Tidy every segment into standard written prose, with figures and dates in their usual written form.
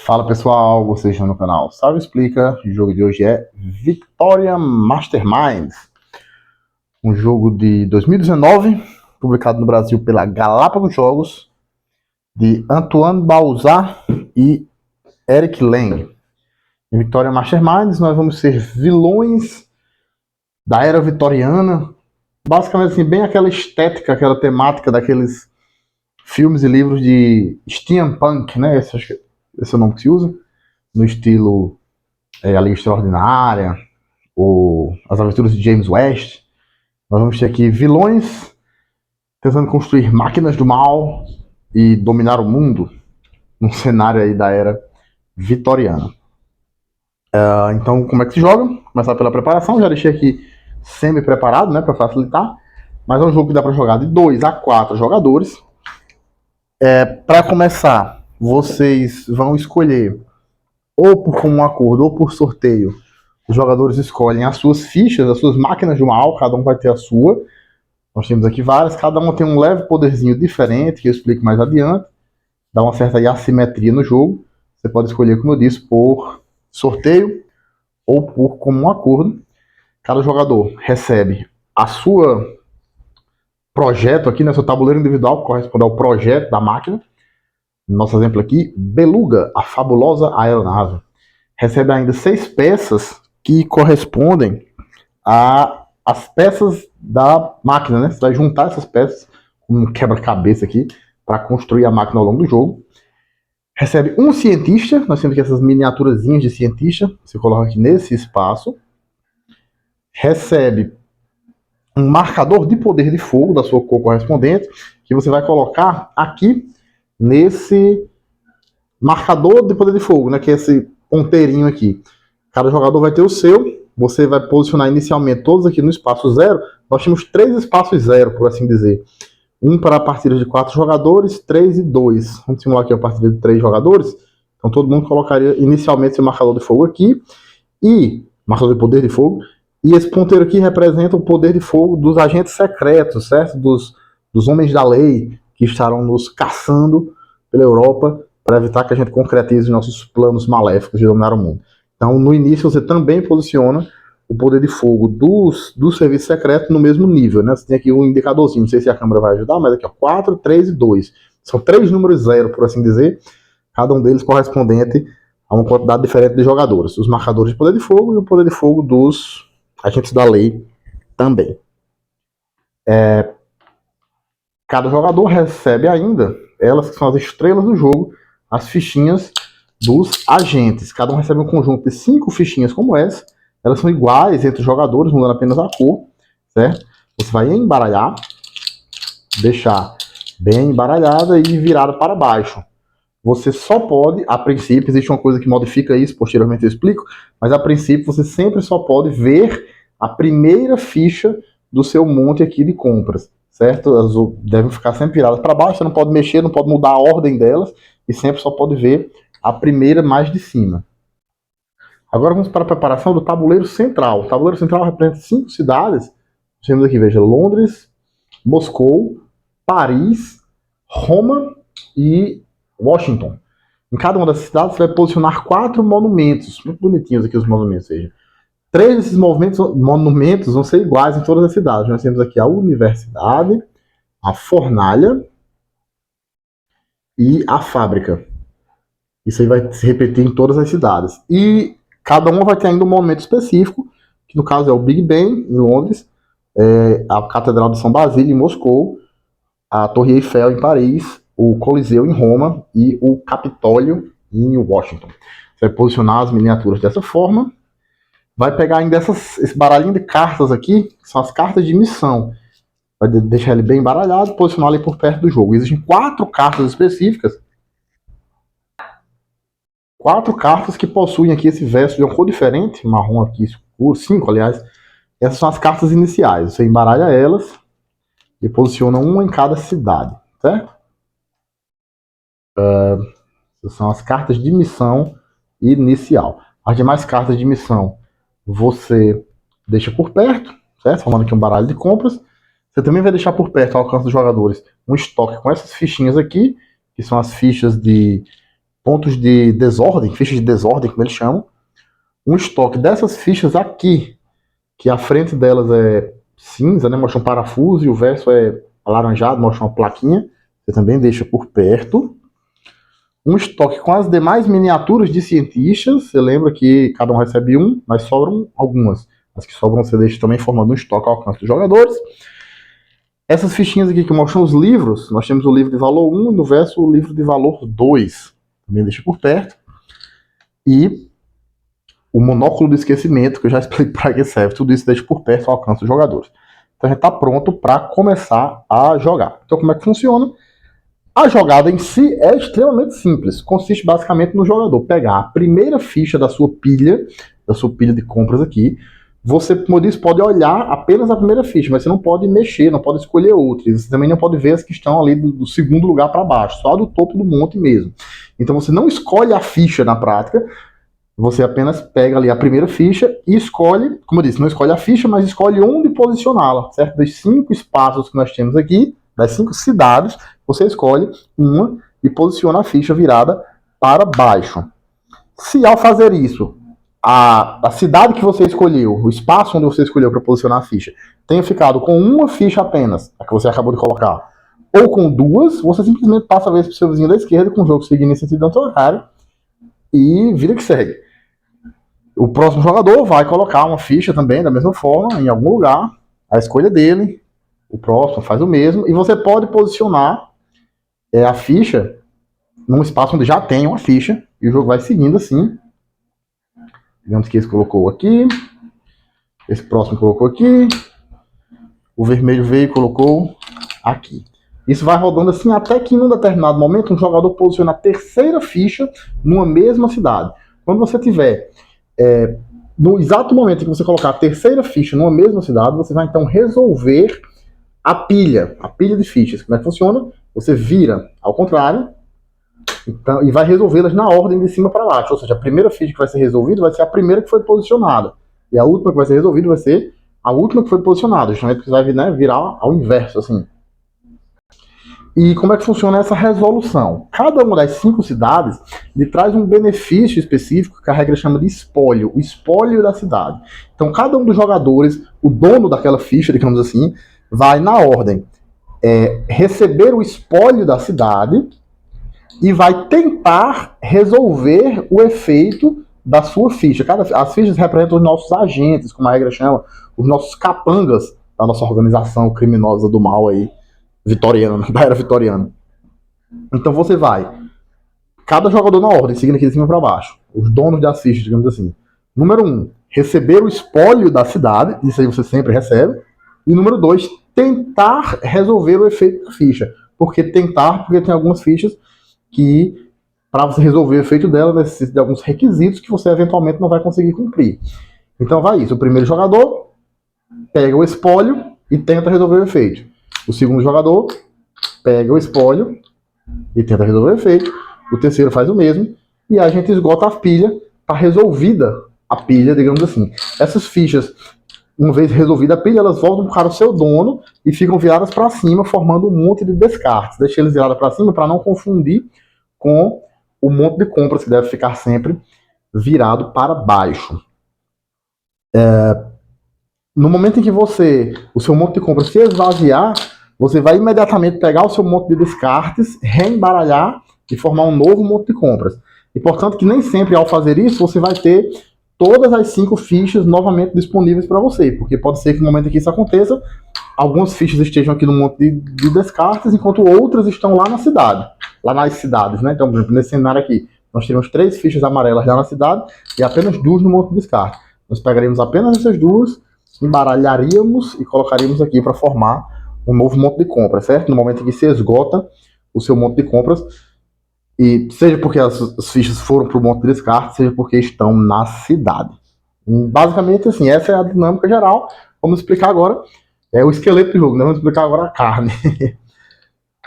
Fala pessoal, vocês estão no canal Salve Explica. O jogo de hoje é Victoria Masterminds, um jogo de 2019, publicado no Brasil pela Galápagos Jogos, de Antoine Balzar e Eric Lang. Em Victoria Masterminds nós vamos ser vilões da era vitoriana, basicamente assim, bem aquela estética, aquela temática daqueles filmes e livros de steampunk, né? Esse é o nome que se usa, no estilo A Liga Extraordinária, ou As Aventuras de James West. Nós vamos ter aqui vilões tentando construir máquinas do mal e dominar o mundo num cenário aí da era vitoriana. Então, como é que se joga? Começar pela preparação, já deixei aqui semi-preparado, né, para facilitar, mas é um jogo que dá para jogar de 2 a 4 jogadores. Para começar, vocês vão escolher, ou por comum acordo ou por sorteio, os jogadores escolhem as suas fichas, as suas máquinas de mal, cada um vai ter a sua. Nós temos aqui várias, cada uma tem um leve poderzinho diferente, que eu explico mais adiante, dá uma certa assimetria no jogo. Você pode escolher, como eu disse, por sorteio ou por comum acordo. Cada jogador recebe a sua projeto aqui, né, seu tabuleiro individual, que corresponde ao projeto da máquina. Nosso exemplo aqui, Beluga, a fabulosa aeronave. Recebe ainda 6 peças que correspondem às peças da máquina, né? Você vai juntar essas peças, como um quebra-cabeça aqui, para construir a máquina ao longo do jogo. Recebe um cientista, nós temos aqui essas miniaturazinhas de cientista, você coloca aqui nesse espaço. Recebe um marcador de poder de fogo da sua cor correspondente, que você vai colocar aqui nesse marcador de poder de fogo, né, que é esse ponteirinho aqui. Cada jogador vai ter o seu, você vai posicionar inicialmente todos aqui no espaço 0. Nós temos 3 espaços 0, por assim dizer. Um para a partida de 4 jogadores, 3 e 2. Vamos simular aqui a partida de 3 jogadores. Então todo mundo colocaria inicialmente seu marcador de fogo aqui, e marcador de poder de fogo, e esse ponteiro aqui representa o poder de fogo dos agentes secretos, certo? Dos homens da lei, que estarão nos caçando pela Europa para evitar que a gente concretize nossos planos maléficos de dominar o mundo. Então, no início, você também posiciona o poder de fogo do serviço secreto no mesmo nível, né? Você tem aqui um indicadorzinho, não sei se a câmera vai ajudar, mas aqui, ó, 4, 3 e 2. São 3 números 0, por assim dizer, cada um deles correspondente a uma quantidade diferente de jogadores. Os marcadores de poder de fogo e o poder de fogo dos agentes da lei também. Cada jogador recebe ainda, elas que são as estrelas do jogo, as fichinhas dos agentes. Cada um recebe um conjunto de 5 fichinhas como essa. Elas são iguais entre os jogadores, mudando apenas a cor, certo? Você vai embaralhar, deixar bem embaralhada e virada para baixo. Você só pode, a princípio, existe uma coisa que modifica isso, posteriormente eu explico, mas a princípio você sempre só pode ver a primeira ficha do seu monte aqui de compras, certo? Elas devem ficar sempre viradas para baixo, você não pode mexer, não pode mudar a ordem delas, e sempre só pode ver a primeira mais de cima. Agora vamos para a preparação do tabuleiro central. O tabuleiro central representa 5 cidades. Temos aqui, veja, Londres, Moscou, Paris, Roma e Washington. Em cada uma dessas cidades você vai posicionar 4 monumentos. Muito bonitinhos aqui os monumentos, veja. 3 desses monumentos vão ser iguais em todas as cidades. Nós temos aqui a universidade, a fornalha e a fábrica. Isso aí vai se repetir em todas as cidades. E cada uma vai ter ainda um monumento específico, que no caso é o Big Ben, em Londres, a Catedral de São Basílio, em Moscou, a Torre Eiffel, em Paris, o Coliseu, em Roma, e o Capitólio, em Washington. Você vai posicionar as miniaturas dessa forma. Vai pegar ainda esse baralhinho de cartas aqui, que são as cartas de missão. Vai deixar ele bem embaralhado, posicionar ele por perto do jogo. Existem 4 cartas específicas. 4 cartas que possuem aqui esse verso de uma cor diferente, marrom aqui escuro, 5 aliás. Essas são as cartas iniciais. Você embaralha elas e posiciona uma em cada cidade, certo? Essas são as cartas de missão inicial. As demais cartas de missão você deixa por perto, certo? Formando aqui um baralho de compras. Você também vai deixar por perto, ao alcance dos jogadores, um estoque com essas fichinhas aqui, que são as fichas de pontos de desordem, fichas de desordem, como eles chamam, um estoque dessas fichas aqui, que a frente delas é cinza, né, mostra um parafuso, e o verso é alaranjado, mostra uma plaquinha, você também deixa por perto. Um estoque com as demais miniaturas de cientistas, você lembra que cada um recebe um, mas sobram algumas. As que sobram você deixa também formando um estoque ao alcance dos jogadores. Essas fichinhas aqui que mostram os livros, nós temos o livro de valor 1 e no verso o livro de valor 2. Também deixa por perto. E o monóculo do esquecimento, que eu já expliquei para que serve, tudo isso deixa por perto ao alcance dos jogadores. Então a gente está pronto para começar a jogar. Então como é que funciona? A jogada em si é extremamente simples. Consiste basicamente no jogador pegar a primeira ficha da sua pilha de compras aqui. Você, como eu disse, pode olhar apenas a primeira ficha, mas você não pode mexer, não pode escolher outras. Você também não pode ver as que estão ali do segundo lugar para baixo, só do topo do monte mesmo. Então você não escolhe a ficha na prática, você apenas pega ali a primeira ficha e escolhe, como eu disse, não escolhe a ficha, mas escolhe onde posicioná-la, certo? Dos 5 espaços que nós temos aqui, das 5 cidades, você escolhe uma e posiciona a ficha virada para baixo. Se ao fazer isso, a cidade que você escolheu, o espaço onde você escolheu para posicionar a ficha, tenha ficado com uma ficha apenas, a que você acabou de colocar, ou com duas, você simplesmente passa a vez para o seu vizinho da esquerda, com o jogo seguindo em sentido anti-horário, e vida que segue. O próximo jogador vai colocar uma ficha também, da mesma forma, em algum lugar, a escolha dele, o próximo faz o mesmo, e você pode posicionar a ficha num espaço onde já tem uma ficha, e o jogo vai seguindo assim. Digamos que esse colocou aqui, esse próximo colocou aqui, o vermelho veio e colocou aqui. Isso vai rodando assim até que em um determinado momento um jogador posiciona a terceira ficha numa mesma cidade. Quando você tiver no exato momento em que você colocar a terceira ficha numa mesma cidade, você vai então resolver a pilha de fichas. Como é que funciona? Você vira ao contrário, então, e vai resolvê-las na ordem de cima para baixo. Ou seja, a primeira ficha que vai ser resolvida vai ser a primeira que foi posicionada. E a última que vai ser resolvida vai ser a última que foi posicionada. Justamente porque vai, né, virar ao inverso, assim. E como é que funciona essa resolução? Cada uma das 5 cidades lhe traz um benefício específico que a regra chama de espólio, o espólio da cidade. Então, cada um dos jogadores, o dono daquela ficha, digamos assim, vai na ordem receber o espólio da cidade e vai tentar resolver o efeito da sua ficha. As fichas representam os nossos agentes, como a regra chama, os nossos capangas da nossa organização criminosa do mal aí, vitoriana, da era vitoriana. Então você vai, cada jogador na ordem, seguindo aqui de cima para baixo, os donos das fichas, digamos assim. Número 1, receber o espólio da cidade, isso aí você sempre recebe. E número 2, tentar resolver o efeito da ficha. Porque tentar, porque tem algumas fichas que, para você resolver o efeito dela, necessita de alguns requisitos que você eventualmente não vai conseguir cumprir. Então vai isso, o primeiro jogador pega o espólio e tenta resolver o efeito. O segundo jogador pega o espólio e tenta resolver o efeito. O terceiro faz o mesmo. E a gente esgota a pilha. Está resolvida a pilha, digamos assim. Essas fichas, uma vez resolvida a pilha, elas voltam para o seu dono e ficam viradas para cima, formando um monte de descartes. Deixa eles viradas para cima para não confundir com o monte de compras, que deve ficar sempre virado para baixo. No momento em que o seu monte de compras se esvaziar, você vai imediatamente pegar o seu monte de descartes, reembaralhar e formar um novo monte de compras. E, portanto, que nem sempre ao fazer isso, você vai ter todas as 5 fichas novamente disponíveis para você, porque pode ser que no momento em que isso aconteça, algumas fichas estejam aqui no monte de descartes, enquanto outras estão lá na cidade, lá nas cidades, né? Então, por exemplo, nesse cenário aqui, nós teremos 3 fichas amarelas lá na cidade e apenas 2 no monte de descarte. Nós pegaríamos apenas essas 2, embaralharíamos e colocaríamos aqui para formar um novo monte de compras, certo? No momento em que se esgota o seu monte de compras, e seja porque as fichas foram para o monte de descarte, seja porque estão na cidade. Basicamente, assim, essa é a dinâmica geral. Vamos explicar agora o esqueleto do jogo, né? Vamos explicar agora a carne.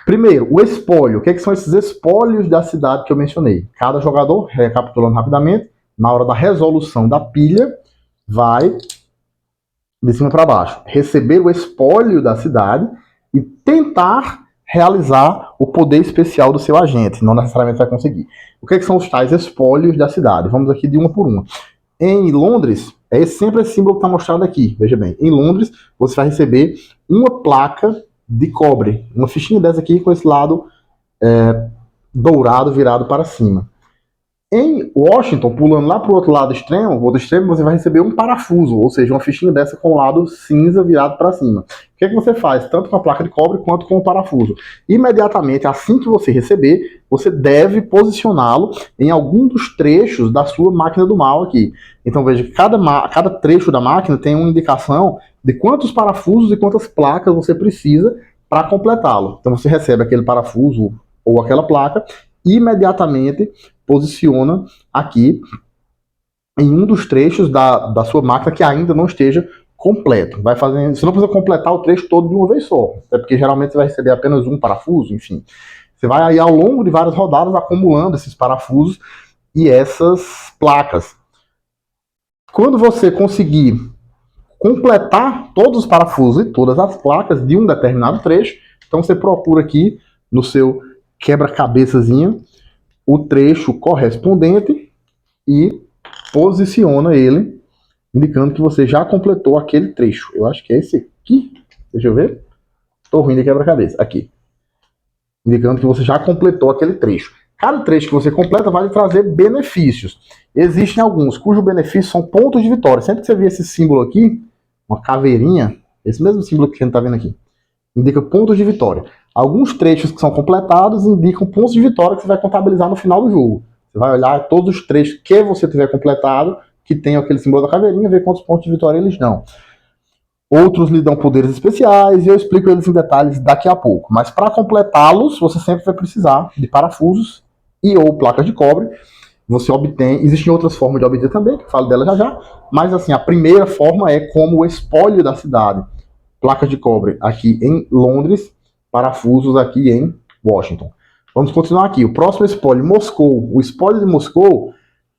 Primeiro, o espólio. O que são esses espólios da cidade que eu mencionei? Cada jogador, recapitulando rapidamente, na hora da resolução da pilha, vai de cima para baixo, receber o espólio da cidade e tentar realizar o poder especial do seu agente. Não necessariamente vai conseguir. O que são os tais espólios da cidade? Vamos aqui de uma por uma. Em Londres, é sempre esse símbolo que está mostrado aqui. Veja bem, em Londres, você vai receber uma placa de cobre. Uma fichinha dessa aqui com esse lado dourado virado para cima. Em Washington, pulando lá para o outro extremo, você vai receber um parafuso, ou seja, uma fichinha dessa com o lado cinza virado para cima. O que você faz? Tanto com a placa de cobre quanto com o parafuso. Imediatamente, assim que você receber, você deve posicioná-lo em algum dos trechos da sua máquina do mal aqui. Então veja que cada trecho da máquina tem uma indicação de quantos parafusos e quantas placas você precisa para completá-lo. Então você recebe aquele parafuso ou aquela placa, imediatamente posiciona aqui em um dos trechos da sua máquina que ainda não esteja completo. Vai fazendo, você não precisa completar o trecho todo de uma vez só, até porque geralmente você vai receber apenas um parafuso, enfim. Você vai aí ao longo de várias rodadas acumulando esses parafusos e essas placas. Quando você conseguir completar todos os parafusos e todas as placas de um determinado trecho, então você procura aqui no seu quebra-cabeçazinho o trecho correspondente e posiciona ele, indicando que você já completou aquele trecho. Eu acho que é esse aqui. Deixa eu ver. Estou ruim de quebra-cabeça. Aqui. Indicando que você já completou aquele trecho. Cada trecho que você completa vai lhe trazer benefícios. Existem alguns cujos benefícios são pontos de vitória. Sempre que você vê esse símbolo aqui, uma caveirinha, esse mesmo símbolo que a gente está vendo aqui, indica pontos de vitória. Alguns trechos que são completados indicam pontos de vitória que você vai contabilizar no final do jogo. Você vai olhar todos os trechos que você tiver completado, que tem aquele símbolo da caveirinha, ver quantos pontos de vitória eles dão. Outros lhe dão poderes especiais e eu explico eles em detalhes daqui a pouco. Mas para completá-los, você sempre vai precisar de parafusos e ou placas de cobre. Você obtém, existem outras formas de obter também, que eu falo dela já já, mas assim, a primeira forma é como o espólio da cidade. Placas de cobre aqui em Londres, parafusos aqui em Washington. Vamos continuar aqui. O próximo espólio, Moscou. O espólio de Moscou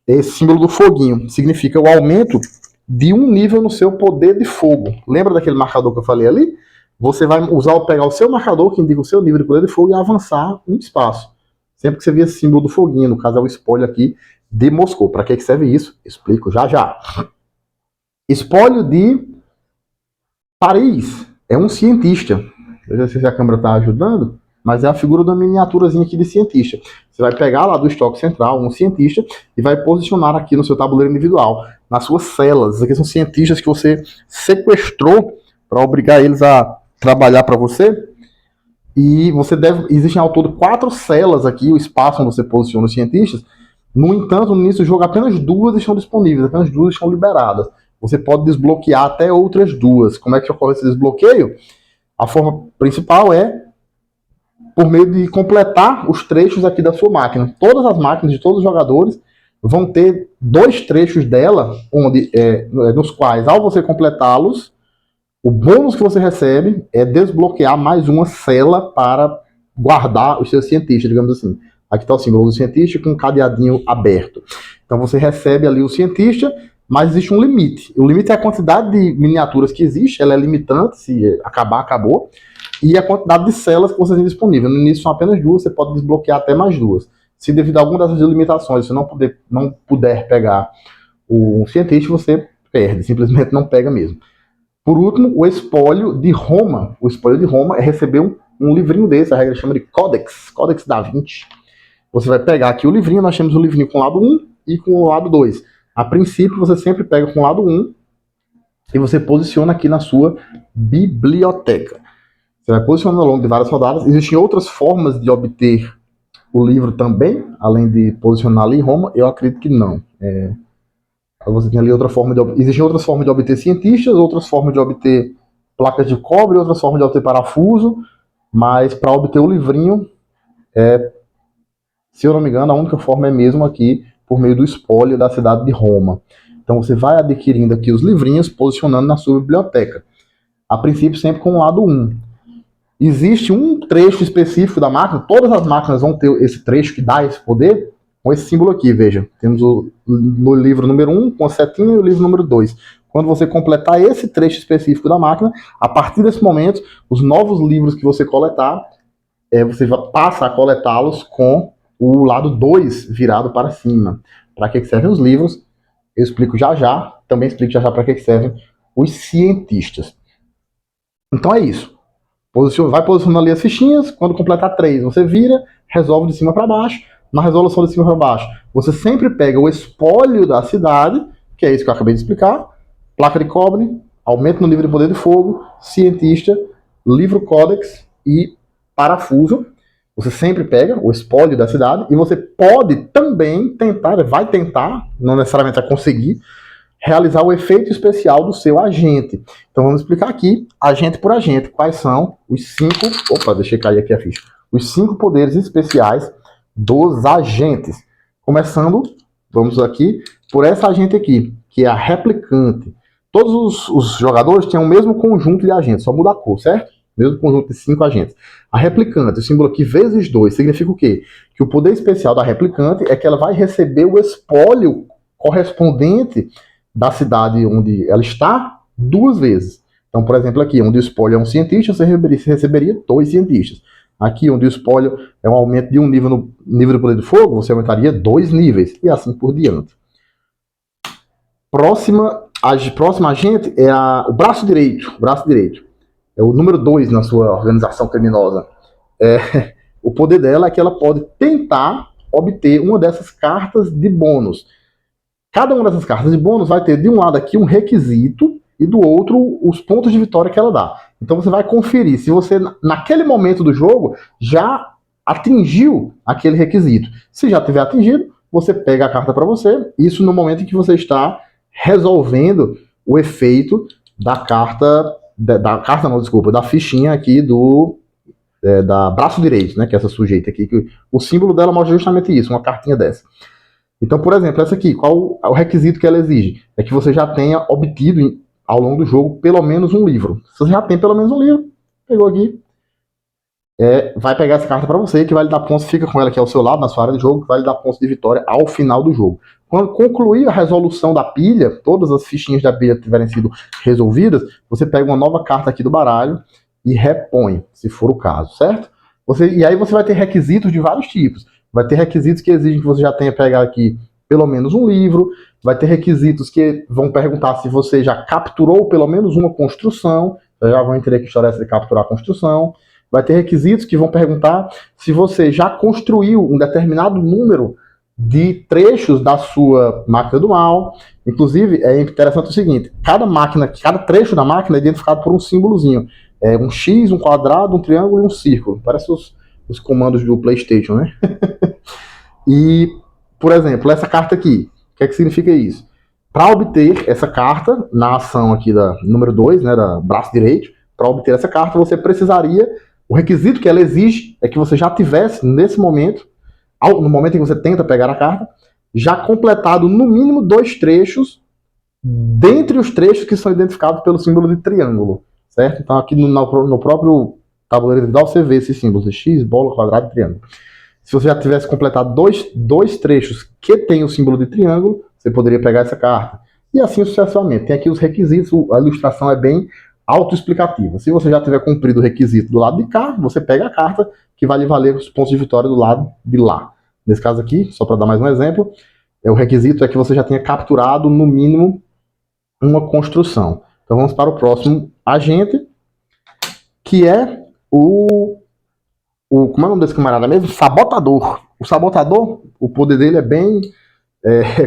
é esse símbolo do foguinho. Significa o aumento de um nível no seu poder de fogo. Lembra daquele marcador que eu falei ali? Você vai pegar o seu marcador, que indica o seu nível de poder de fogo, e avançar um espaço. Sempre que você vê esse símbolo do foguinho, no caso é o espólio aqui de Moscou. Para que serve isso? Explico já já. Espólio de Paris. É um cientista. Eu não sei se a câmera está ajudando, mas é a figura de uma miniaturazinha aqui de cientista. Você vai pegar lá do estoque central um cientista e vai posicionar aqui no seu tabuleiro individual, nas suas celas. Aqui são cientistas que você sequestrou para obrigar eles a trabalhar para você. E você existem ao todo 4 celas aqui, o espaço onde você posiciona os cientistas. No entanto, no início do jogo, apenas 2 estão disponíveis, apenas 2 estão liberadas. Você pode desbloquear até outras 2. Como é que ocorre esse desbloqueio? A forma principal é por meio de completar os trechos aqui da sua máquina. Todas as máquinas de todos os jogadores vão ter 2 trechos dela, nos quais, ao você completá-los, o bônus que você recebe é desbloquear mais uma cela para guardar os seus cientistas, digamos assim. Aqui está o símbolo do cientista com um cadeadinho aberto. Então você recebe ali o cientista, mas existe um limite. O limite é a quantidade de miniaturas que existe, ela é limitante, se acabar, acabou. E a quantidade de celas que você tem disponível. No início são apenas 2, você pode desbloquear até mais 2. Se devido a alguma dessas limitações você não puder pegar o cientista, você perde, simplesmente não pega mesmo. Por último, o espólio de Roma. O espólio de Roma é receber um livrinho desse, a regra chama de Codex da Vinci. Você vai pegar aqui o livrinho, nós temos o livrinho com o lado 1 e com o lado 2. A princípio, você sempre pega com o lado 1 e você posiciona aqui na sua biblioteca. Você vai posicionando ao longo de várias rodadas. Existem outras formas de obter o livro também, além de posicionar ali em Roma? Eu acredito que não. Você tem ali outra forma existem outras formas de obter cientistas, outras formas de obter placas de cobre, outras formas de obter parafuso, mas para obter o livrinho, se eu não me engano, a única forma é mesmo aqui, por meio do espólio da cidade de Roma. Então você vai adquirindo aqui os livrinhos, posicionando na sua biblioteca. A princípio sempre com o lado 1. Existe um trecho específico da máquina, todas as máquinas vão ter esse trecho que dá esse poder, com esse símbolo aqui, veja. Temos no livro número 1, com a setinha, e o livro número 2. Quando você completar esse trecho específico da máquina, a partir desse momento, os novos livros que você coletar você passa a coletá-los com o lado 2 virado para cima. Para que servem os livros, eu explico já já. Também explico já já para que servem os cientistas. Então é isso. Vai posicionando ali as fichinhas. Quando completar 3, você vira, resolve de cima para baixo. Na resolução de cima para baixo, você sempre pega o espólio da cidade, que é isso que eu acabei de explicar. Placa de cobre, aumento no nível de poder de fogo, cientista, livro códex e parafuso. Você sempre pega o espólio da cidade e você pode também vai tentar, não necessariamente vai conseguir, realizar o efeito especial do seu agente. Então vamos explicar aqui, agente por agente, quais são os 5... Opa, deixei cair aqui a ficha. Os 5 poderes especiais dos agentes. Começando, vamos aqui, por essa agente aqui, que é a replicante. Todos os jogadores têm o mesmo conjunto de agentes, só muda a cor, certo? Mesmo conjunto de 5 agentes. A replicante, o símbolo aqui vezes 2, significa o quê? Que o poder especial da replicante é que ela vai receber o espólio correspondente da cidade onde ela está 2 vezes. Então, por exemplo, aqui, onde o espólio é um cientista, você receberia 2 cientistas. Aqui, onde o espólio é um aumento de um nível no nível do poder de fogo, você aumentaria 2 níveis, e assim por diante. Próxima agente é o braço direito. Braço direito. É o número 2 na sua organização criminosa. O poder dela é que ela pode tentar obter uma dessas cartas de bônus. Cada uma dessas cartas de bônus vai ter de um lado aqui um requisito e do outro os pontos de vitória que ela dá. Então você vai conferir se você, naquele momento do jogo, já atingiu aquele requisito. Se já tiver atingido, você pega a carta para você. Isso no momento em que você está resolvendo o efeito da carta, da fichinha aqui da braço direito, né, que é essa sujeita aqui, que o símbolo dela mostra justamente isso, uma cartinha dessa. Então, por exemplo, essa aqui, qual é o requisito que ela exige? É que você já tenha obtido ao longo do jogo pelo menos um livro. Se você já tem pelo menos um livro, pegou aqui, vai pegar essa carta para você, que vai lhe dar pontos, fica com ela aqui ao seu lado, na sua área de jogo, que vai lhe dar pontos de vitória ao final do jogo. Quando concluir a resolução da pilha, todas as fichinhas da pilha tiverem sido resolvidas, você pega uma nova carta aqui do baralho e repõe, se for o caso, certo? E aí você vai ter requisitos de vários tipos. Vai ter requisitos que exigem que você já tenha pegado aqui pelo menos um livro. Vai ter requisitos que vão perguntar se você já capturou pelo menos uma construção. Já vão entender que história é essa de capturar a construção. Vai ter requisitos que vão perguntar se você já construiu um determinado número de trechos da sua máquina do mal. Inclusive, é interessante o seguinte, cada trecho da máquina é identificado por um símbolozinho. Um X, um quadrado, um triângulo e um círculo. Parece os comandos do PlayStation, né? E, por exemplo, essa carta aqui, o que é que significa isso? Para obter essa carta, na ação aqui da número 2, né, da braço direito, para obter essa carta, você precisaria, o requisito que ela exige é que você já tivesse, nesse momento, no momento em que você tenta pegar a carta, já completado no mínimo 2 trechos, dentre os trechos que são identificados pelo símbolo de triângulo, certo? Então aqui no próprio tabuleiro individual você vê esses símbolos de X, bola, quadrado e triângulo. Se você já tivesse completado dois trechos que tem o símbolo de triângulo, você poderia pegar essa carta. E assim sucessivamente. Tem aqui os requisitos, a ilustração é bem autoexplicativa. Se você já tiver cumprido o requisito do lado de cá, você pega a carta que vai lhe valer os pontos de vitória do lado de lá. Nesse caso aqui, só para dar mais um exemplo, o requisito é que você já tenha capturado no mínimo uma construção. Então vamos para o próximo agente, que é como é o nome desse camarada mesmo? Sabotador. O sabotador, o poder dele é bem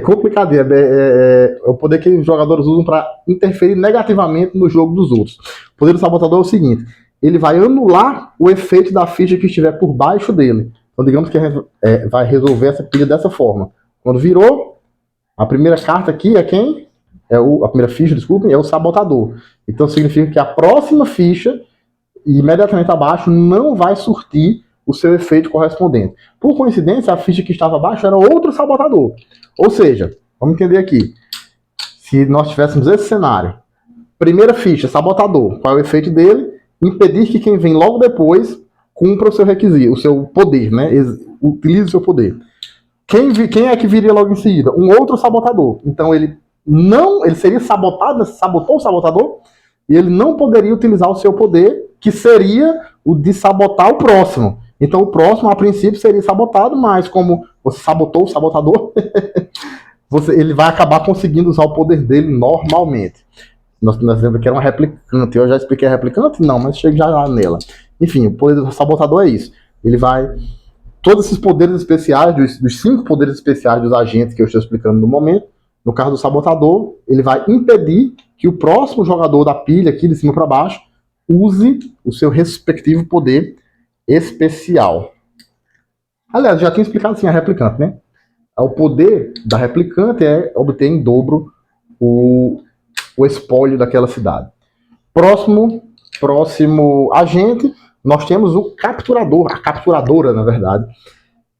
complicado. É o poder que os jogadores usam para interferir negativamente no jogo dos outros. O poder do sabotador é o seguinte: ele vai anular o efeito da ficha que estiver por baixo dele. Então, digamos que vai resolver essa pilha dessa forma. Quando virou, a primeira carta aqui é quem? A primeira ficha, desculpem, é o sabotador. Então, significa que a próxima ficha, imediatamente abaixo, não vai surtir o seu efeito correspondente. Por coincidência, a ficha que estava abaixo era outro sabotador. Ou seja, vamos entender aqui. Se nós tivéssemos esse cenário, primeira ficha, sabotador, qual é o efeito dele? Impedir que quem vem logo depois cumpra o seu requisito, o seu poder, né? Utilize o seu poder. Quem é que viria logo em seguida? Um outro sabotador. Então ele seria sabotado, sabotou o sabotador, e ele não poderia utilizar o seu poder, que seria o de sabotar o próximo. Então o próximo, a princípio, seria sabotado, mas como você sabotou o sabotador, ele vai acabar conseguindo usar o poder dele normalmente. Nós lembramos que era uma replicante. Eu já expliquei a replicante? Não, mas chega já nela. Enfim, o poder do sabotador é isso. Ele vai... Todos esses poderes especiais, dos 5 poderes especiais dos agentes que eu estou explicando no momento, no caso do sabotador, ele vai impedir que o próximo jogador da pilha, aqui de cima para baixo, use o seu respectivo poder especial. Aliás, já tinha explicado assim a replicante, né? O poder da replicante é obter em dobro o espólio daquela cidade. Próximo agente, nós temos o capturador, a capturadora, na verdade,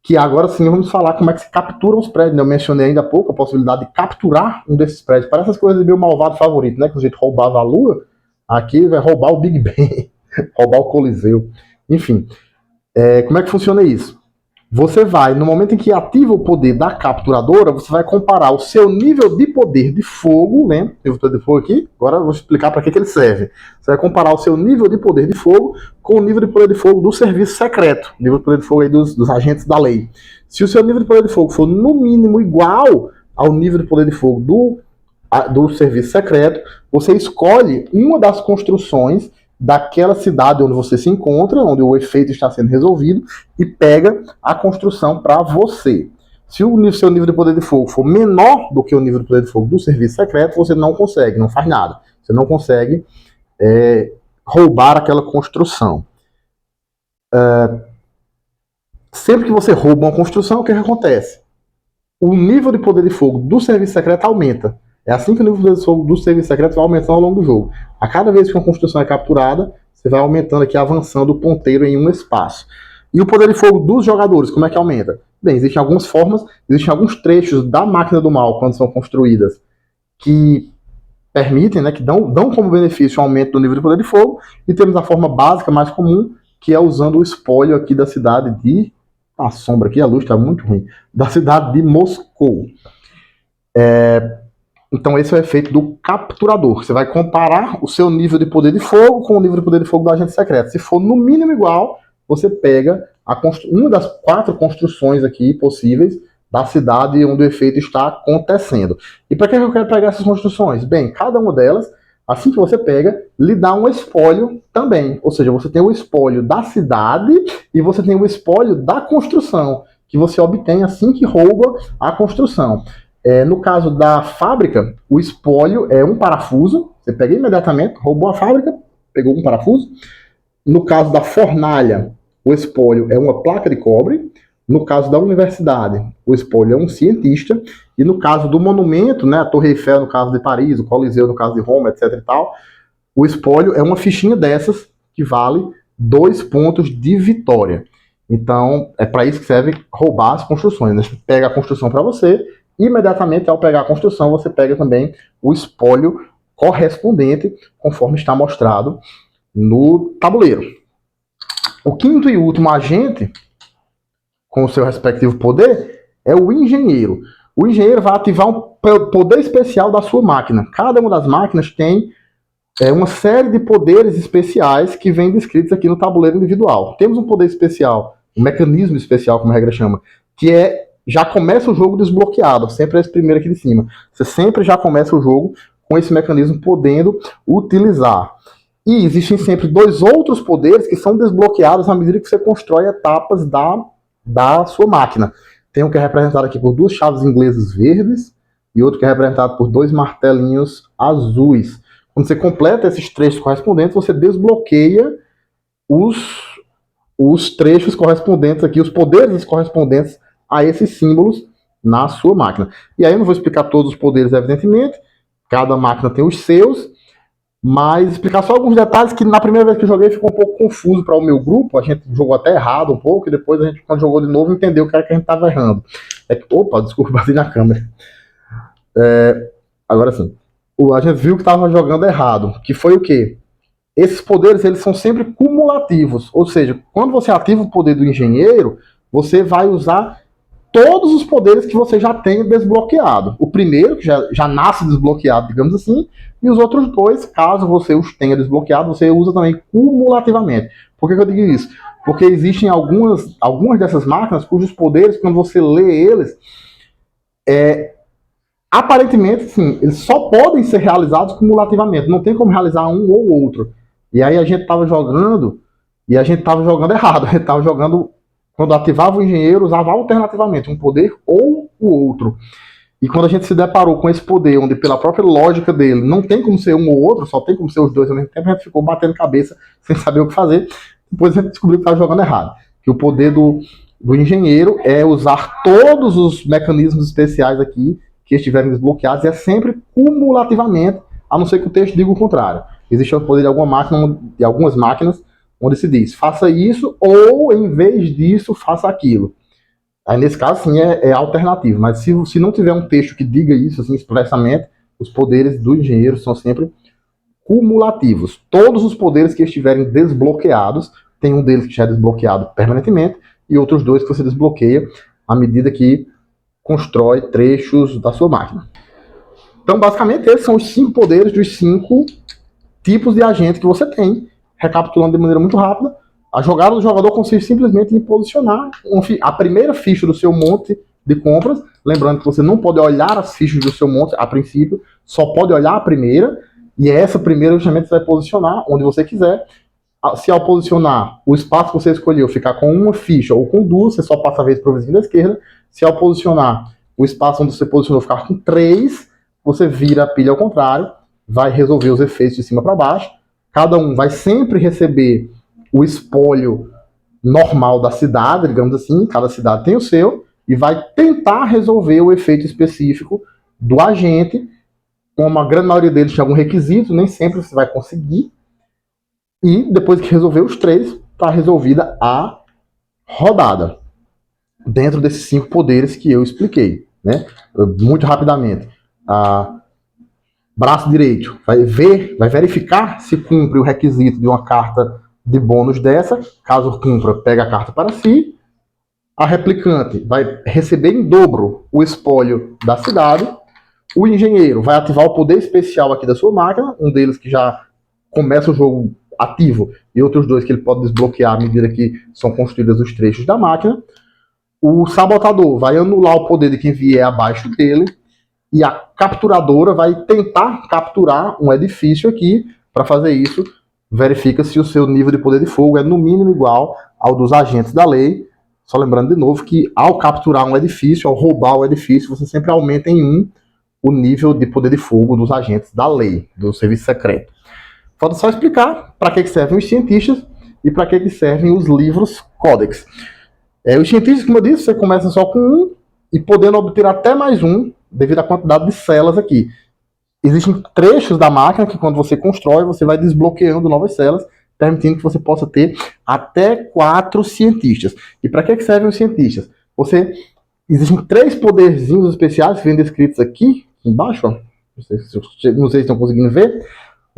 que agora sim vamos falar como é que se capturam os prédios. Eu mencionei ainda há pouco a possibilidade de capturar um desses prédios. Parece essas coisas de meu malvado favorito, né? Que a gente roubava a Lua, aqui vai roubar o Big Ben, roubar o Coliseu. Enfim, como é que funciona isso? Você vai, no momento em que ativa o poder da capturadora, você vai comparar o seu nível de poder de fogo, lembra? Nível de poder de fogo aqui? Agora eu vou explicar para que ele serve. Você vai comparar o seu nível de poder de fogo com o nível de poder de fogo do serviço secreto, nível de poder de fogo aí dos agentes da lei. Se o seu nível de poder de fogo for no mínimo igual ao nível de poder de fogo do serviço secreto, você escolhe uma das construções daquela cidade onde você se encontra, onde o efeito está sendo resolvido, e pega a construção para você. Se o seu nível de poder de fogo for menor do que o nível de poder de fogo do serviço secreto, você não consegue, não faz nada. Você não consegue roubar aquela construção. Sempre que você rouba uma construção, o que acontece? O nível de poder de fogo do serviço secreto aumenta. É assim que o nível de poder de fogo do serviço secreto vai aumentando ao longo do jogo. A cada vez que uma construção é capturada, você vai aumentando aqui, avançando o ponteiro em um espaço. E o poder de fogo dos jogadores, como é que aumenta? Bem, existem algumas formas, existem alguns trechos da máquina do mal, quando são construídas, que permitem, né, que dão como benefício o aumento do nível de poder de fogo, e temos a forma básica, mais comum, que é usando o espólio aqui da cidade de... A sombra aqui, a luz está muito ruim. Da cidade de Moscou. Então esse é o efeito do capturador. Você vai comparar o seu nível de poder de fogo com o nível de poder de fogo do agente secreto. Se for no mínimo igual, você pega uma das 4 construções aqui possíveis da cidade onde o efeito está acontecendo. E para que eu quero pegar essas construções? Bem, cada uma delas, assim que você pega, lhe dá um espólio também. Ou seja, você tem o espólio da cidade e você tem o espólio da construção, que você obtém assim que rouba a construção. No caso da fábrica, o espólio é um parafuso. Você pega imediatamente, roubou a fábrica, pegou um parafuso. No caso da fornalha, o espólio é uma placa de cobre. No caso da universidade, o espólio é um cientista. E no caso do monumento, né, a Torre Eiffel, no caso de Paris, o Coliseu, no caso de Roma, etc. e tal, o espólio é uma fichinha dessas que vale 2 pontos de vitória. Então, é para isso que serve roubar as construções. Né? Você pega a construção para você. Imediatamente, ao pegar a construção, você pega também o espólio correspondente, conforme está mostrado no tabuleiro. O quinto e último agente, com o seu respectivo poder, é o engenheiro. O engenheiro vai ativar um poder especial da sua máquina. Cada uma das máquinas tem uma série de poderes especiais que vêm descritos aqui no tabuleiro individual. Temos um poder especial, um mecanismo especial, como a regra chama, que já começa o jogo desbloqueado, sempre esse primeiro aqui de cima. Você sempre já começa o jogo com esse mecanismo podendo utilizar. E existem sempre 2 outros poderes que são desbloqueados à medida que você constrói etapas da sua máquina. Tem um que é representado aqui por 2 chaves inglesas verdes e outro que é representado por 2 martelinhos azuis. Quando você completa esses trechos correspondentes, você desbloqueia os trechos correspondentes aqui, os poderes correspondentes a esses símbolos na sua máquina. E aí eu não vou explicar todos os poderes, evidentemente. Cada máquina tem os seus. Mas explicar só alguns detalhes que na primeira vez que eu joguei ficou um pouco confuso para o meu grupo. A gente jogou até errado um pouco. E depois a gente, quando jogou de novo, entendeu o que era que a gente estava errando. Opa, desculpa, bati na câmera. Agora sim. A gente viu que estava jogando errado. Que foi o quê? Esses poderes, eles são sempre cumulativos. Ou seja, quando você ativa o poder do engenheiro, você vai usar todos os poderes que você já tem desbloqueado. O primeiro, que já nasce desbloqueado, digamos assim, e os outros dois, caso você os tenha desbloqueado, você usa também cumulativamente. Por que eu digo isso? Porque existem algumas dessas máquinas cujos poderes, quando você lê eles, aparentemente, sim, eles só podem ser realizados cumulativamente. Não tem como realizar um ou outro. E aí a gente estava jogando, e a gente estava jogando errado. A gente estava jogando, quando ativava o engenheiro, usava alternativamente um poder ou o outro. E quando a gente se deparou com esse poder, onde pela própria lógica dele não tem como ser um ou outro, só tem como ser os dois ao mesmo tempo, a gente ficou batendo cabeça sem saber o que fazer. Depois a gente descobriu que estava jogando errado. Que o poder do engenheiro é usar todos os mecanismos especiais aqui que estiverem desbloqueados, e é sempre cumulativamente, a não ser que o texto diga o contrário. Existe o poder de algumas máquinas onde se diz, faça isso, ou em vez disso, faça aquilo. Aí nesse caso, sim, é alternativo, mas se não tiver um texto que diga isso assim, expressamente, os poderes do engenheiro são sempre cumulativos. Todos os poderes que estiverem desbloqueados, tem um deles que já é desbloqueado permanentemente, e outros dois que você desbloqueia à medida que constrói trechos da sua máquina. Então, basicamente, esses são os 5 poderes dos 5 tipos de agente que você tem. Recapitulando de maneira muito rápida, a jogada do jogador consiste simplesmente em posicionar a primeira ficha do seu monte de compras. Lembrando que você não pode olhar as fichas do seu monte a princípio, só pode olhar a primeira, e essa primeira justamente você vai posicionar onde você quiser. Se ao posicionar o espaço que você escolheu ficar com uma ficha ou com duas, você só passa a vez para o vizinho da esquerda. Se ao posicionar o espaço onde você posicionou ficar com 3, você vira a pilha ao contrário, vai resolver os efeitos de cima para baixo. Cada um vai sempre receber o espólio normal da cidade, digamos assim, cada cidade tem o seu, e vai tentar resolver o efeito específico do agente. Como a grande maioria deles tem algum requisito, nem sempre você vai conseguir. E depois que resolver os 3, está resolvida a rodada. Dentro desses 5 poderes que eu expliquei, né? Muito rapidamente. Braço direito vai verificar se cumpre o requisito de uma carta de bônus dessa. Caso cumpra, pega a carta para si. A replicante vai receber em dobro o espólio da cidade. O engenheiro vai ativar o poder especial aqui da sua máquina, um deles que já começa o jogo ativo e outros 2 que ele pode desbloquear à medida que são construídos os trechos da máquina. O sabotador vai anular o poder de quem vier abaixo dele, e a capturadora vai tentar capturar um edifício aqui. Para fazer isso, verifica se o seu nível de poder de fogo é no mínimo igual ao dos agentes da lei. Só lembrando de novo que ao capturar um edifício, ao roubar o edifício, você sempre aumenta em 1 o nível de poder de fogo dos agentes da lei, do serviço secreto. Falta só explicar para que servem os cientistas e para que servem os livros códex. Os cientistas, como eu disse, você começa só com 1 e podendo obter até mais 1 devido à quantidade de celas aqui. Existem trechos da máquina que quando você constrói, você vai desbloqueando novas celas, permitindo que você possa ter até 4 cientistas. E para que servem os cientistas? Existem 3 poderzinhos especiais que vêm descritos aqui embaixo. Ó. Não sei se estão conseguindo ver.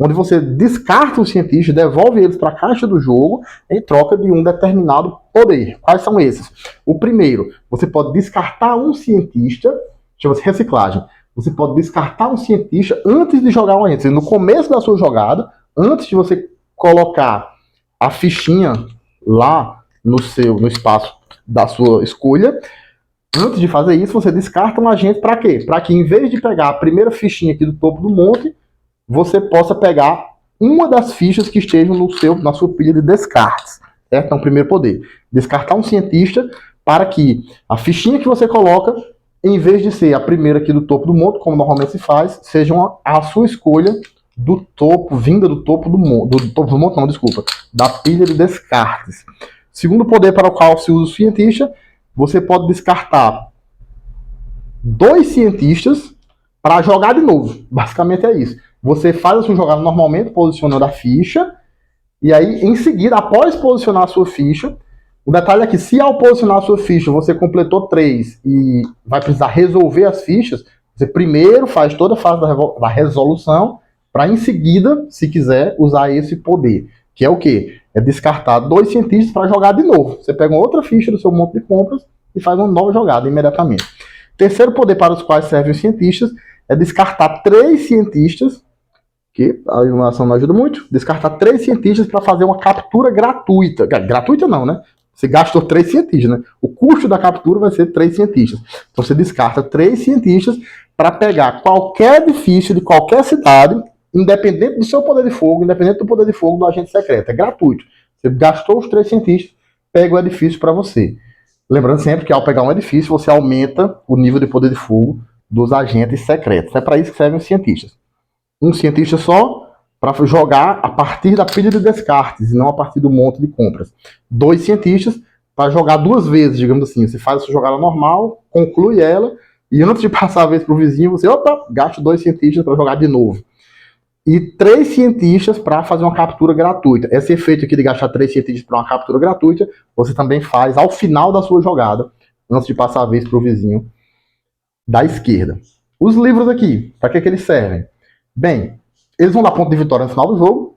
Onde você descarta os cientistas, devolve eles para a caixa do jogo em troca de um determinado poder. Quais são esses? O primeiro, você pode descartar um cientista, chama-se reciclagem. Você pode descartar um cientista antes de jogar um agente. No começo da sua jogada, antes de você colocar a fichinha lá no espaço da sua escolha, antes de fazer isso, você descarta um agente para quê? Para que em vez de pegar a primeira fichinha aqui do topo do monte, você possa pegar uma das fichas que estejam na sua pilha de descartes. Certo? Então, primeiro poder. Descartar um cientista para que a fichinha que você coloca, em vez de ser a primeira aqui do topo do monte, como normalmente se faz, seja a sua escolha do topo, vinda do topo do monte. Do topo do monte, não, desculpa. Da pilha de descartes. Segundo poder para o qual se usa o cientista, você pode descartar 2 cientistas para jogar de novo. Basicamente é isso. Você faz a sua jogada normalmente, posicionando a ficha, e aí, em seguida, após posicionar a sua ficha, o detalhe é que se ao posicionar a sua ficha você completou 3 e vai precisar resolver as fichas, você primeiro faz toda a fase da resolução, para em seguida, se quiser, usar esse poder. Que é o quê? É descartar 2 cientistas para jogar de novo. Você pega uma outra ficha do seu monte de compras e faz uma nova jogada imediatamente. Terceiro poder para os quais servem os cientistas é descartar 3 cientistas, que a iluminação não ajuda muito, descartar 3 cientistas para fazer uma captura gratuita. Gratuita não, né? Você gastou 3 cientistas, né? O custo da captura vai ser 3 cientistas. Então você descarta 3 cientistas para pegar qualquer edifício de qualquer cidade, independente do seu poder de fogo, independente do poder de fogo do agente secreto. É gratuito. Você gastou os 3 cientistas, pega o edifício para você. Lembrando sempre que ao pegar um edifício, você aumenta o nível de poder de fogo dos agentes secretos. É para isso que servem os cientistas. Um cientista só para jogar a partir da pilha de descartes e não a partir do monte de compras. 2 cientistas para jogar 2 vezes, digamos assim. Você faz a sua jogada normal, conclui ela, e antes de passar a vez para o vizinho, você gasta 2 cientistas para jogar de novo. E 3 cientistas para fazer uma captura gratuita. Esse efeito aqui de gastar 3 cientistas para uma captura gratuita, você também faz ao final da sua jogada, antes de passar a vez para o vizinho da esquerda. Os livros aqui, para que eles servem? Bem, eles vão dar ponto de vitória no final do jogo,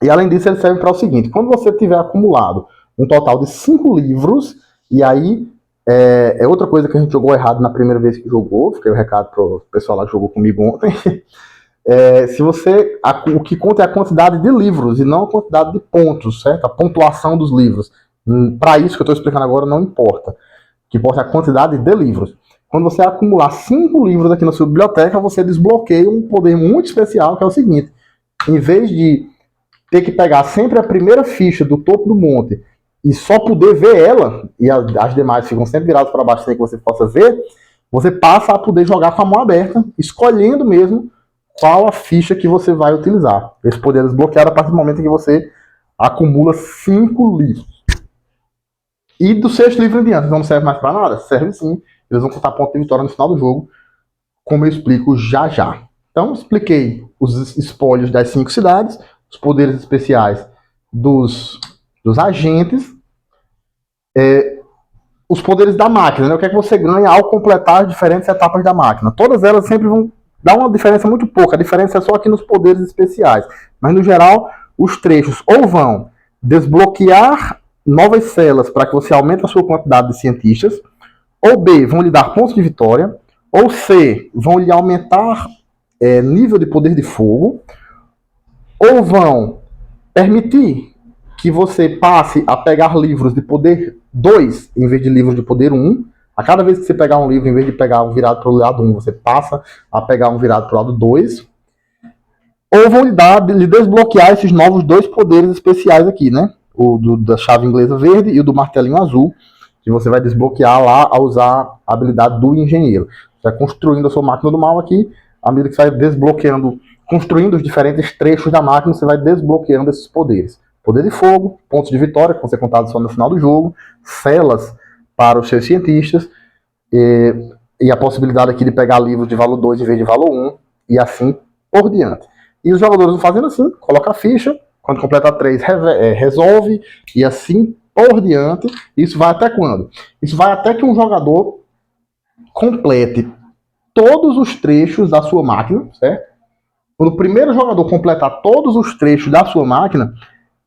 e além disso eles servem para o seguinte: quando você tiver acumulado um total de 5 livros, e aí é outra coisa que a gente jogou errado na primeira vez que jogou, fiquei o recado pro pessoal lá que jogou comigo ontem, se você, o que conta é a quantidade de livros e não a quantidade de pontos, certo? A pontuação dos livros. Para isso que eu estou explicando agora não importa. O que importa é a quantidade de livros. Quando você acumular 5 livros aqui na sua biblioteca, você desbloqueia um poder muito especial, que é o seguinte: em vez de ter que pegar sempre a primeira ficha do topo do monte e só poder ver ela, e as demais ficam sempre viradas para baixo sem que você possa ver, você passa a poder jogar com a mão aberta, escolhendo mesmo qual a ficha que você vai utilizar. Esse poder é desbloqueado a partir do momento em que você acumula 5 livros. E do 6º livro em diante, não serve mais para nada? Serve sim. Eles vão contar ponto de vitória no final do jogo, como eu explico já já. Então, expliquei os espólios das 5 cidades, os poderes especiais dos agentes, os poderes da máquina, né? O que é que você ganha ao completar as diferentes etapas da máquina. Todas elas sempre vão dar uma diferença muito pouca, a diferença é só aqui nos poderes especiais. Mas, no geral, os trechos ou vão desbloquear novas celas para que você aumente a sua quantidade de cientistas, ou B, vão lhe dar pontos de vitória, ou C, vão lhe aumentar nível de poder de fogo, ou vão permitir que você passe a pegar livros de poder 2 em vez de livros de poder 1. A cada vez que você pegar um livro, em vez de pegar um virado para o lado 1, você passa a pegar um virado para o lado 2. Ou vão lhe desbloquear esses novos 2 poderes especiais aqui, né? O da chave inglesa verde e o do martelinho azul, que você vai desbloquear lá ao usar a habilidade do engenheiro. Você vai construindo a sua máquina do mal aqui, à medida que você vai desbloqueando, construindo os diferentes trechos da máquina, você vai desbloqueando esses poderes. Poder de fogo, pontos de vitória, que vão ser contados só no final do jogo, celas para os seus cientistas, e a possibilidade aqui de pegar livros de valor 2 em vez de valor 1, e assim por diante. E os jogadores vão fazendo assim, coloca a ficha, quando completa 3, resolve, e assim por diante. Isso vai até quando? Isso vai até que um jogador complete todos os trechos da sua máquina, certo? Quando o primeiro jogador completar todos os trechos da sua máquina,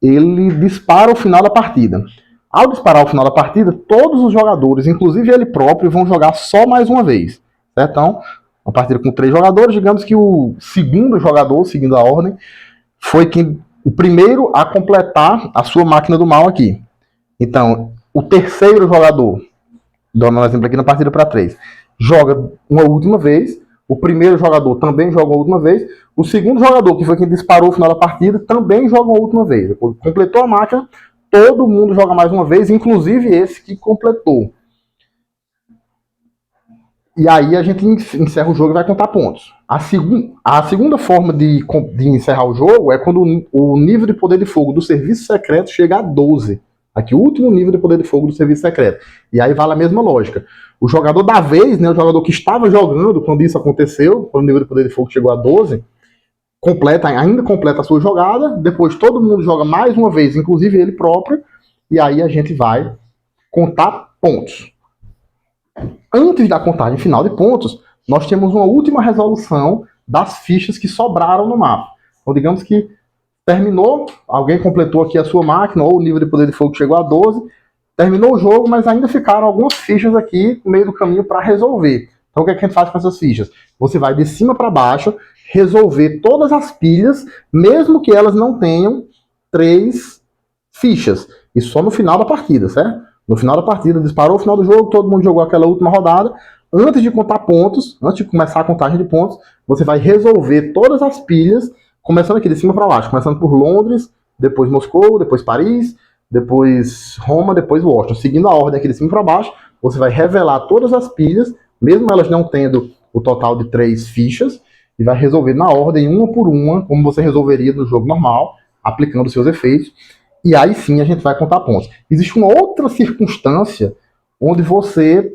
ele dispara o final da partida. Ao disparar o final da partida, todos os jogadores, inclusive ele próprio, vão jogar só mais uma vez, certo? Então, uma partida com 3 jogadores, digamos que o segundo jogador, seguindo a ordem, foi o primeiro a completar a sua máquina do mal aqui. Então, o terceiro jogador, dando um exemplo aqui na partida para 3, joga uma última vez. O primeiro jogador também joga uma última vez. O segundo jogador, que foi quem disparou o final da partida, também joga uma última vez. Depois completou a máquina, todo mundo joga mais uma vez, inclusive esse que completou. E aí a gente encerra o jogo e vai contar pontos. A segunda forma de encerrar o jogo é quando o nível de poder de fogo do serviço secreto chega a 12. Aqui, o último nível de poder de fogo do serviço secreto. E aí vale a mesma lógica. O jogador da vez, né, o jogador que estava jogando quando isso aconteceu, quando o nível de poder de fogo chegou a 12, ainda completa a sua jogada, depois todo mundo joga mais uma vez, inclusive ele próprio, e aí a gente vai contar pontos. Antes da contagem final de pontos, nós temos uma última resolução das fichas que sobraram no mapa. Então, digamos que terminou, alguém completou aqui a sua máquina, ou o nível de poder de fogo chegou a 12, terminou o jogo, mas ainda ficaram algumas fichas aqui no meio do caminho para resolver. Então o que é que a gente faz com essas fichas? Você vai de cima para baixo, resolver todas as pilhas, mesmo que elas não tenham 3 fichas. Isso só no final da partida, certo? No final da partida, disparou o final do jogo, todo mundo jogou aquela última rodada. Antes de contar pontos, antes de começar a contagem de pontos, você vai resolver todas as pilhas, começando aqui de cima para baixo, começando por Londres, depois Moscou, depois Paris, depois Roma, depois Washington. Seguindo a ordem aqui de cima para baixo, você vai revelar todas as pilhas, mesmo elas não tendo o total de 3 fichas, e vai resolver na ordem, uma por uma, como você resolveria no jogo normal, aplicando seus efeitos. E aí sim a gente vai contar pontos. Existe uma outra circunstância onde você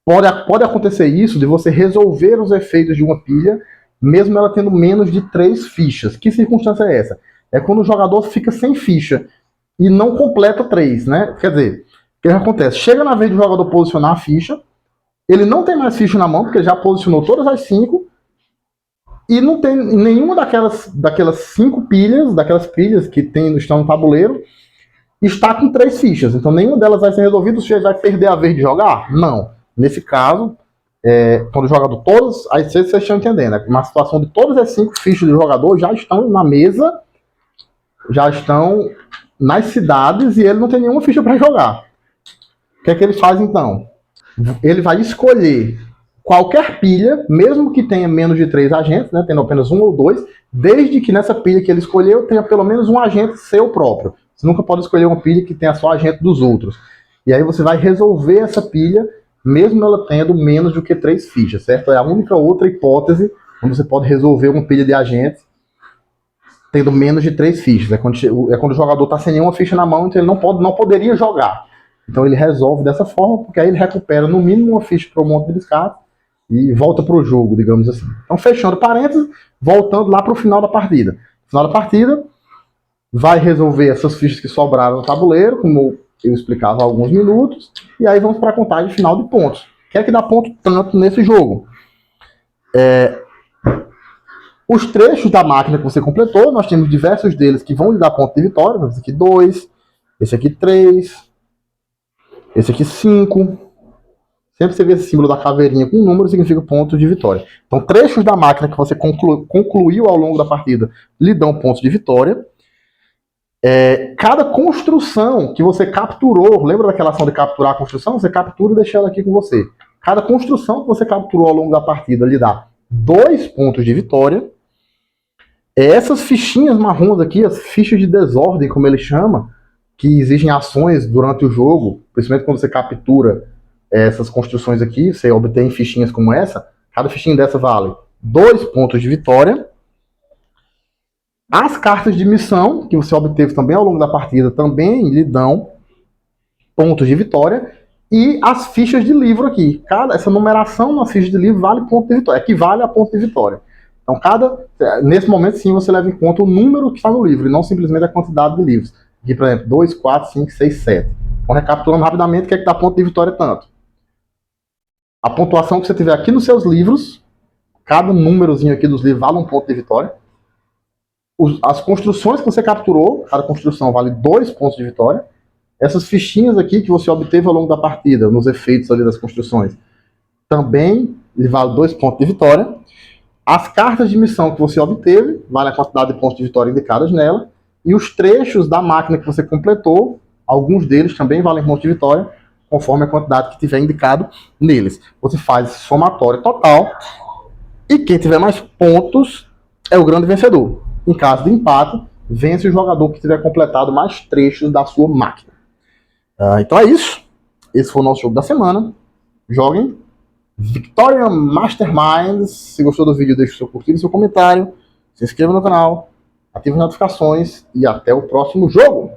pode acontecer isso, de você resolver os efeitos de uma pilha, mesmo ela tendo menos de 3 fichas. Que circunstância é essa? É quando o jogador fica sem ficha e não completa 3, né? Quer dizer, o que acontece? Chega na vez do jogador posicionar a ficha, ele não tem mais ficha na mão, porque ele já posicionou todas as 5, e não tem nenhuma daquelas 5 pilhas, daquelas pilhas que estão no tabuleiro, está com 3 fichas. Então nenhuma delas vai ser resolvida, você vai perder a vez de jogar? Não. Nesse caso, quando o jogador todos, aí vocês estão entendendo, é uma situação de todas as 5 fichas do jogador já estão na mesa, já estão nas cidades e ele não tem nenhuma ficha para jogar. O que é que ele faz então? Ele vai escolher qualquer pilha, mesmo que tenha menos de 3 agentes, né, tendo apenas 1 ou 2, desde que nessa pilha que ele escolheu tenha pelo menos um agente seu próprio. Você nunca pode escolher uma pilha que tenha só agente dos outros. E aí você vai resolver essa pilha, mesmo ela tendo menos do que 3 fichas, certo? É a única outra hipótese onde você pode resolver uma pilha de agentes tendo menos de 3 fichas. É quando o jogador está sem nenhuma ficha na mão, então ele não poderia jogar. Então ele resolve dessa forma, porque aí ele recupera no mínimo uma ficha para o monte de descarte e volta para o jogo, digamos assim. Então, fechando parênteses, voltando lá para o final da partida. No final da partida, vai resolver essas fichas que sobraram no tabuleiro, como eu explicava há alguns minutos, e aí vamos para a contagem final de pontos. O que é que dá ponto tanto nesse jogo? Os trechos da máquina que você completou, nós temos diversos deles que vão lhe dar ponto de vitória. Esse aqui 2, esse aqui 3, esse aqui 5. Sempre você vê esse símbolo da caveirinha com número, significa pontos de vitória. Então, trechos da máquina que você concluiu ao longo da partida lhe dão pontos de vitória. Cada construção que você capturou, lembra daquela ação de capturar a construção? Você captura e deixa ela aqui com você. Cada construção que você capturou ao longo da partida lhe dá 2 pontos de vitória. Essas fichinhas marrons aqui, as fichas de desordem, como ele chama, que exigem ações durante o jogo, principalmente quando você captura essas construções aqui, você obtém fichinhas como essa, cada fichinha dessa vale 2 pontos de vitória. As cartas de missão, que você obteve também ao longo da partida, também lhe dão pontos de vitória. E as fichas de livro aqui. Essa numeração nas fichas de livro vale ponto de vitória, equivale a ponto de vitória. Então, nesse momento, sim, você leva em conta o número que está no livro, e não simplesmente a quantidade de livros. Aqui, por exemplo, 2, 4, 5, 6, 7. Então, recapitulando rapidamente, o que é que dá ponto de vitória tanto? A pontuação que você tiver aqui nos seus livros, cada númerozinho aqui dos livros vale um ponto de vitória. As construções que você capturou, cada construção vale 2 pontos de vitória. Essas fichinhas aqui que você obteve ao longo da partida, nos efeitos ali das construções, também lhe vale 2 pontos de vitória. As cartas de missão que você obteve, vale a quantidade de pontos de vitória indicadas nela. E os trechos da máquina que você completou, alguns deles também valem pontos de vitória, conforme a quantidade que tiver indicado neles. Você faz esse somatório total, e quem tiver mais pontos é o grande vencedor. Em caso de empate, vence o jogador que tiver completado mais trechos da sua máquina. Então é isso. Esse foi o nosso jogo da semana. Joguem Victoria Masterminds. Se gostou do vídeo, deixe o seu curtir e seu comentário. Se inscreva no canal, ative as notificações e até o próximo jogo.